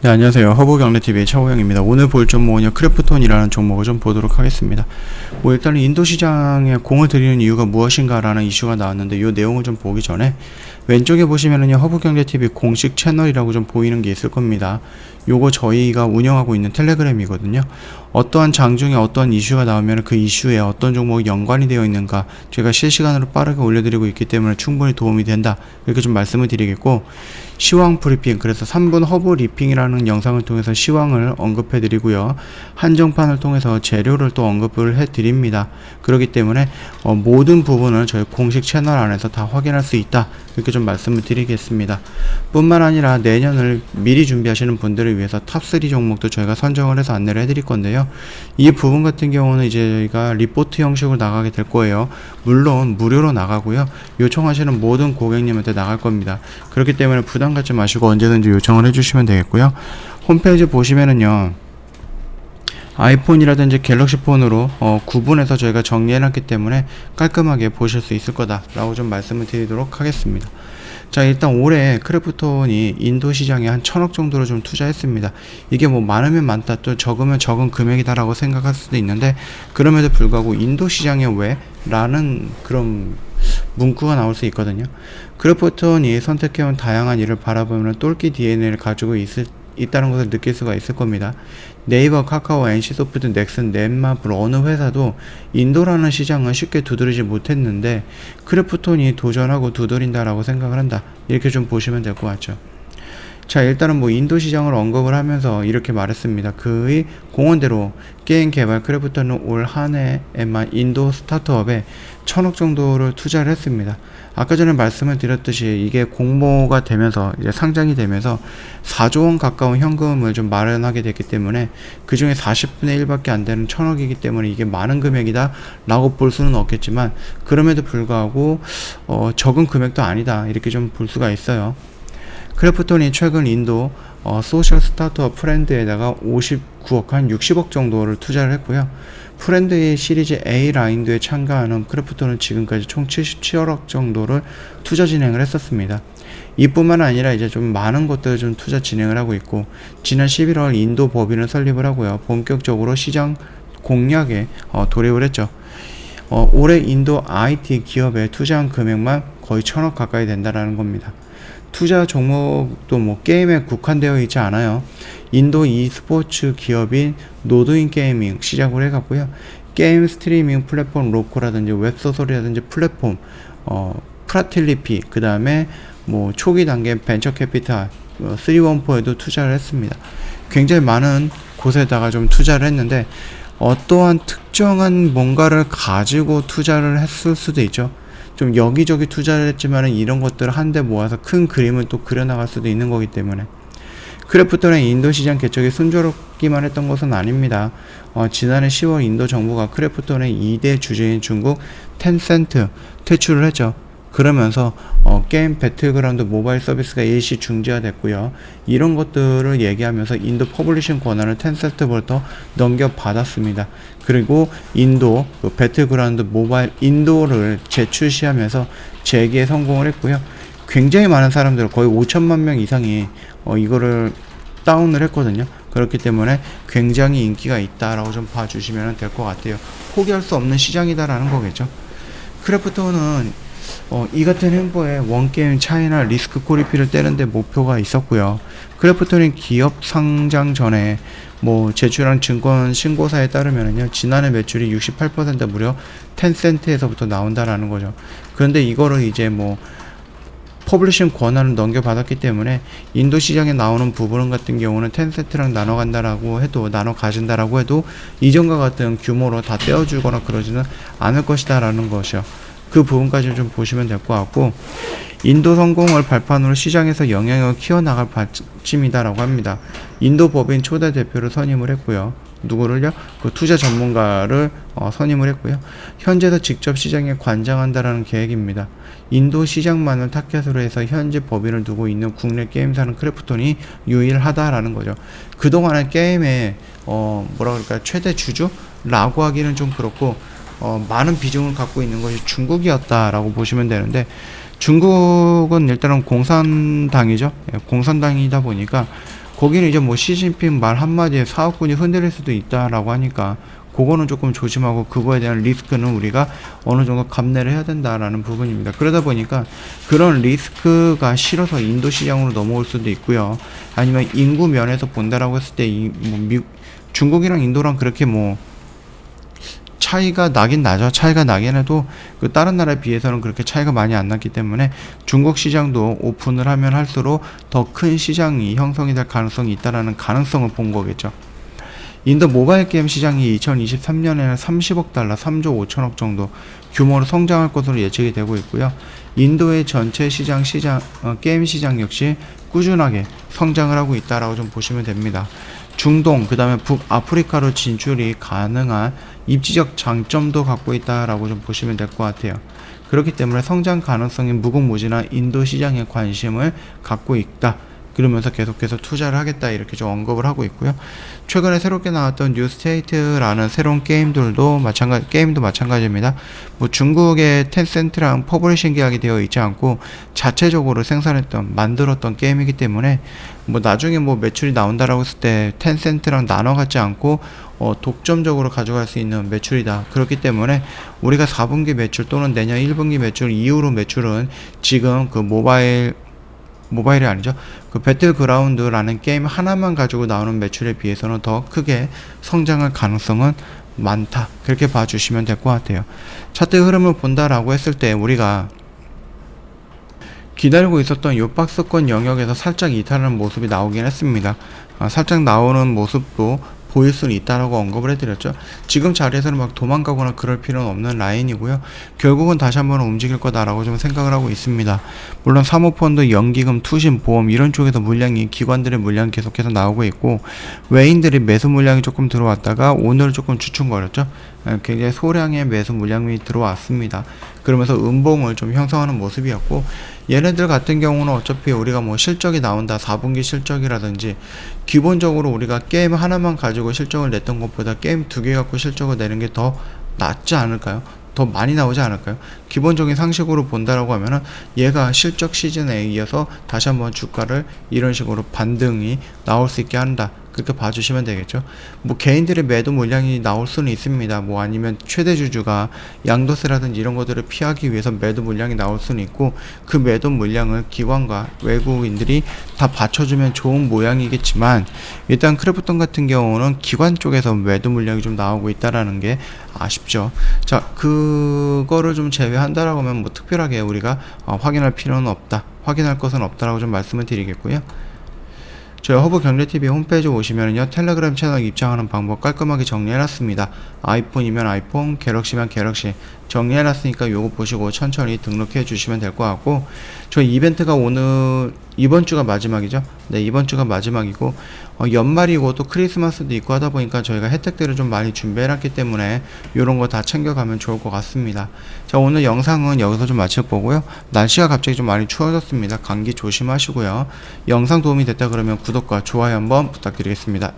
네, 안녕하세요. 허브경제TV의 차호영입니다. 오늘 볼 종목은요, 크래프톤이라는 종목을 좀 보도록 하겠습니다. 일단은 인도 시장에 공을 들이는 이유가 무엇인가라는 이슈가 나왔는데, 이 내용을 좀 보기 전에 왼쪽에 보시면은요, 허브경제TV 공식 채널이라고 좀 보이는 게 있을 겁니다. 요거 저희가 운영하고 있는 텔레그램이거든요. 어떠한 장중에 어떠한 이슈가 나오면 그 이슈에 어떤 종목이 연관이 되어 있는가 제가 실시간으로 빠르게 올려드리고 있기 때문에 충분히 도움이 된다, 이렇게 좀 말씀을 드리겠고, 시황 브리핑, 그래서 3분 허브 리핑이라는 영상을 통해서 시황을 언급해 드리고요, 한정판을 통해서 재료를 또 언급을 해 드립니다. 그렇기 때문에 모든 부분을 저희 공식 채널 안에서 다 확인할 수 있다, 이렇게 좀 말씀을 드리겠습니다. 뿐만 아니라 내년을 미리 준비하시는 분들을 위해서 탑3 종목도 저희가 선정을 해서 안내를 해드릴 건데요, 이 부분 같은 경우는 이제 저희가 리포트 형식으로 나가게 될 거예요. 물론 무료로 나가고요, 요청하시는 모든 고객님한테 나갈 겁니다. 그렇기 때문에 부담 갖지 마시고 언제든지 요청을 해주시면 되겠고요. 홈페이지 보시면은요, 아이폰이라든지 갤럭시 폰으로 구분해서 저희가 정리해놨기 때문에 깔끔하게 보실 수 있을 거다라고 좀 말씀을 드리도록 하겠습니다. 자, 일단 올해 크래프톤이 인도 시장에 한 1000억 정도로 좀 투자했습니다. 이게 뭐 많으면 많다, 또 적으면 적은 금액이다 라고 생각할 수도 있는데, 그럼에도 불구하고 인도 시장에 왜? 라는 그런 문구가 나올 수 있거든요. 크래프톤이 선택해온 다양한 일을 바라보면 똘끼 DNA를 가지고 있다는 것을 느낄 수가 있을 겁니다. 네이버, 카카오, NC소프트, 넥슨, 넷마블 어느 회사도 인도라는 시장을 쉽게 두드리지 못했는데 크래프톤이 도전하고 두드린다라고 생각을 한다, 이렇게 좀 보시면 될 것 같죠. 자, 일단은 인도 시장을 언급을 하면서 이렇게 말했습니다. 그의 공언대로 게임 개발 크래프톤은 올 한 해에만 인도 스타트업에 1000억 정도를 투자를 했습니다. 아까 전에 말씀을 드렸듯이 이게 공모가 되면서 이제 상장이 되면서 4조 원 가까운 현금을 좀 마련하게 됐기 때문에 그 중에 40분의 1밖에 안 되는 1000억이기 때문에 이게 많은 금액이다 라고 볼 수는 없겠지만, 그럼에도 불구하고 적은 금액도 아니다, 이렇게 좀 볼 수가 있어요. 크래프톤이 최근 인도 소셜 스타트업 프렌드에다가 59억, 한 60억 정도를 투자를 했고요. 프렌드의 시리즈 A 라인드에 참가하는 크래프톤은 지금까지 총 77억 정도를 투자 진행을 했었습니다. 이뿐만 아니라 이제 좀 많은 것들을 좀 투자 진행을 하고 있고, 지난 11월 인도 법인을 설립을 하고요, 본격적으로 시장 공략에 돌입을 했죠. 올해 인도 IT 기업에 투자한 금액만 거의 1000억 가까이 된다라는 겁니다. 투자 종목도 게임에 국한되어 있지 않아요. 인도 e스포츠 기업인 노드인 게이밍 시작을 해갔고요, 게임 스트리밍 플랫폼 로코라든지 웹소설이라든지 플랫폼 프라틸리피, 그 다음에 초기 단계 벤처 캐피탈 314에도 투자를 했습니다. 굉장히 많은 곳에다가 좀 투자를 했는데, 어떠한 특정한 뭔가를 가지고 투자를 했을 수도 있죠. 좀 여기저기 투자를 했지만 이런 것들을 한데 모아서 큰 그림을 또 그려나갈 수도 있는 거기 때문에, 크래프톤의 인도 시장 개척이 순조롭기만 했던 것은 아닙니다. 지난해 10월 인도 정부가 크래프톤의 2대 주주인 중국 텐센트 퇴출을 했죠. 그러면서 게임 배틀그라운드 모바일 서비스가 일시 중지가 됐고요. 이런 것들을 얘기하면서 인도 퍼블리싱 권한을 텐센트부터 넘겨받았습니다. 그리고 인도 배틀그라운드 모바일 인도를 재출시하면서 재기에 성공을 했고요. 굉장히 많은 사람들, 거의 5천만 명 이상이 이거를 다운을 했거든요. 그렇기 때문에 굉장히 인기가 있다라고 좀 봐주시면 될 것 같아요. 포기할 수 없는 시장이다라는 거겠죠. 크래프톤은 이 같은 행보에 원게임 차이나 리스크 코리피를 떼는데 목표가 있었고요. 크래프톤이 기업 상장 전에 제출한 증권 신고사에 따르면요, 지난해 매출이 68% 무려 텐센트에서부터 나온다라는 거죠. 그런데 이거를 이제 퍼블리싱 권한을 넘겨받았기 때문에 인도 시장에 나오는 부분 같은 경우는 텐센트랑 나눠 가진다라고 해도 이전과 같은 규모로 다 떼어주거나 그러지는 않을 것이다 라는 것이요. 그 부분까지 좀 보시면 될 것 같고, 인도 성공을 발판으로 시장에서 영향력을 키워나갈 받침이다라고 합니다. 인도 법인 초대 대표를 선임을 했고요. 누구를요? 그 투자 전문가를 선임을 했고요. 현재도 직접 시장에 관장한다라는 계획입니다. 인도 시장만을 타켓으로 해서 현재 법인을 두고 있는 국내 게임사는 크래프톤이 유일하다라는 거죠. 그동안은 게임의 최대 주주라고 하기는 좀 그렇고, 많은 비중을 갖고 있는 것이 중국이었다라고 보시면 되는데, 중국은 일단은 공산당이죠. 공산당이다 보니까 거기는 이제 뭐 시진핑 말 한마디에 사업군이 흔들릴 수도 있다라고 하니까 그거는 조금 조심하고 그거에 대한 리스크는 우리가 어느 정도 감내를 해야 된다라는 부분입니다. 그러다 보니까 그런 리스크가 싫어서 인도 시장으로 넘어올 수도 있고요. 아니면 인구 면에서 본다라고 했을 때 중국이랑 인도랑 그렇게 뭐 차이가 나긴 나죠. 차이가 나긴 해도 그 다른 나라에 비해서는 그렇게 차이가 많이 안 났기 때문에 중국 시장도 오픈을 하면 할수록 더 큰 시장이 형성이 될 가능성이 있다라는 가능성을 본 거겠죠. 인도 모바일 게임 시장이 2023년에는 30억 달러, 3조 5천억 정도 규모로 성장할 것으로 예측이 되고 있고요. 인도의 전체 게임 시장 역시 꾸준하게 성장을 하고 있다라고 좀 보시면 됩니다. 중동, 그 다음에 북아프리카로 진출이 가능한 입지적 장점도 갖고 있다라고 좀 보시면 될 것 같아요. 그렇기 때문에 성장 가능성이 무궁무진한 인도 시장에 관심을 갖고 있다. 그러면서 계속해서 투자를 하겠다 이렇게 좀 언급을 하고 있고요. 최근에 새롭게 나왔던 뉴스테이트라는 새로운 게임도 마찬가지입니다. 뭐 중국의 텐센트랑 퍼블리싱 계약이 되어 있지 않고 자체적으로 만들었던 게임이기 때문에 뭐 나중에 뭐 매출이 나온다라고 했을 때 텐센트랑 나눠 갖지 않고 독점적으로 가져갈 수 있는 매출이다. 그렇기 때문에 우리가 4분기 매출 또는 내년 1분기 매출 이후로 매출은 지금 그 모바일이 아니죠. 그 배틀그라운드라는 게임 하나만 가지고 나오는 매출에 비해서는 더 크게 성장할 가능성은 많다. 그렇게 봐주시면 될 것 같아요. 차트 흐름을 본다라고 했을 때 우리가 기다리고 있었던 요 박스권 영역에서 살짝 이탈하는 모습이 나오긴 했습니다. 살짝 나오는 모습도 보일 수는 있다라고 언급을 해드렸죠. 지금 자리에서는 막 도망가거나 그럴 필요는 없는 라인이고요. 결국은 다시 한번 움직일 거다라고 좀 생각을 하고 있습니다. 물론 사모펀드, 연기금, 투신, 보험 이런 쪽에서 기관들의 물량이 계속해서 나오고 있고 외인들이 매수 물량이 조금 들어왔다가 오늘 조금 주춤거렸죠. 굉장히 소량의 매수 물량이 들어왔습니다. 그러면서 음봉을 좀 형성하는 모습이었고 얘네들 같은 경우는 어차피 우리가 뭐 실적이 나온다 4분기 실적이라든지 기본적으로 우리가 게임 하나만 가지고 실적을 냈던 것보다 게임 2개 갖고 실적을 내는 게 더 낫지 않을까요? 더 많이 나오지 않을까요? 기본적인 상식으로 본다라고 하면은 얘가 실적 시즌에 이어서 다시 한번 주가를 이런 식으로 반등이 나올 수 있게 한다. 그렇게 봐주시면 되겠죠. 뭐 개인들의 매도 물량이 나올 수는 있습니다. 뭐 아니면 최대 주주가 양도세라든지 이런 것들을 피하기 위해서 매도 물량이 나올 수는 있고 그 매도 물량을 기관과 외국인들이 다 받쳐주면 좋은 모양이겠지만 일단 크래프톤 같은 경우는 기관 쪽에서 매도 물량이 좀 나오고 있다라는 게 아쉽죠. 자, 그거를 좀 제외한다라고 하면 뭐 특별하게 우리가 확인할 필요는 없다. 확인할 것은 없다라고 좀 말씀을 드리겠고요. 저희 허브경제TV 홈페이지 오시면요 텔레그램 채널 입장하는 방법 깔끔하게 정리해놨습니다. 아이폰이면 아이폰, 갤럭시면 갤럭시 정리해놨으니까 요거 보시고 천천히 등록해 주시면 될 것 같고 저희 이벤트가 이번 주가 마지막이죠. 네, 이번 주가 마지막이고 연말이고 또 크리스마스도 있고 하다 보니까 저희가 혜택들을 좀 많이 준비해놨기 때문에 요런 거 다 챙겨가면 좋을 것 같습니다. 자, 오늘 영상은 여기서 좀 마칠 거고요. 날씨가 갑자기 좀 많이 추워졌습니다. 감기 조심하시고요. 영상 도움이 됐다 그러면 구독과 좋아요 한번 부탁드리겠습니다.